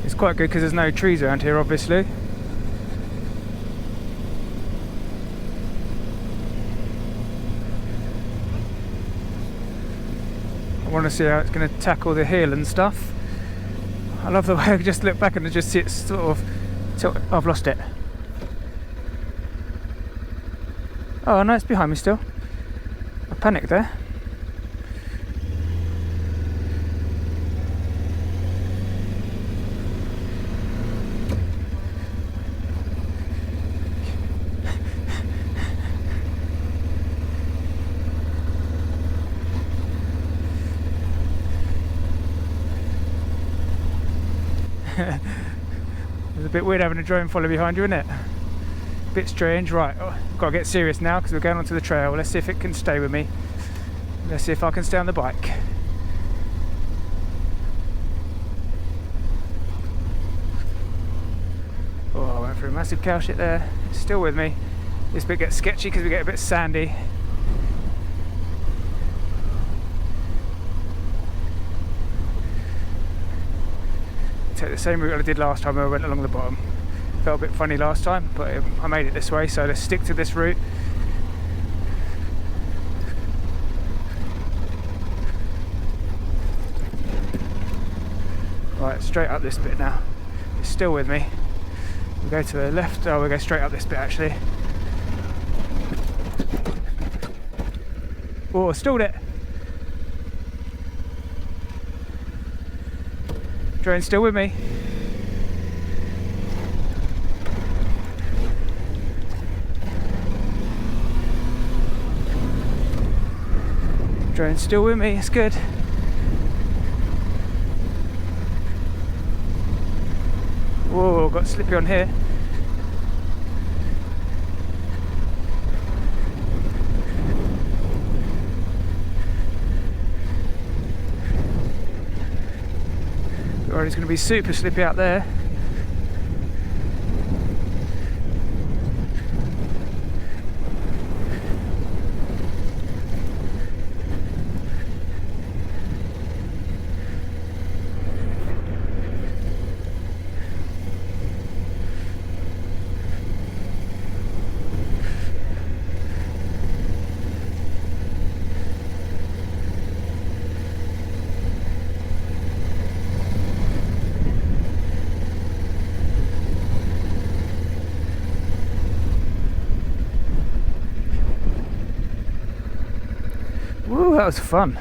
It's quite good because there's no trees around here, obviously. I want to see how it's going to tackle the hill and stuff. I love the way I just look back and I just see it sort of tilt. Oh, I've lost it. Oh no, it's behind me still. I panicked there. It's a bit weird having a drone follow behind you, isn't it? A bit strange. Right, gotta get serious now because we're going onto the trail. Let's see if it can stay with me. Let's see if I can stay on the bike. Oh, I went through a massive cow shit there. It's still with me. This bit gets sketchy because we get a bit sandy. Take the same route I did last time when I went along the bottom. Felt a bit funny last time, but I made it this way, so let's stick to this route. Right, straight up this bit now. It's still with me. We go to the left. Oh, we go straight up this bit actually. Oh, stalled it. Drone's still with me. Drone's still with me, it's good. Whoa, got slippy on here. Or it's going to be super slippy out there. Woo, that was fun.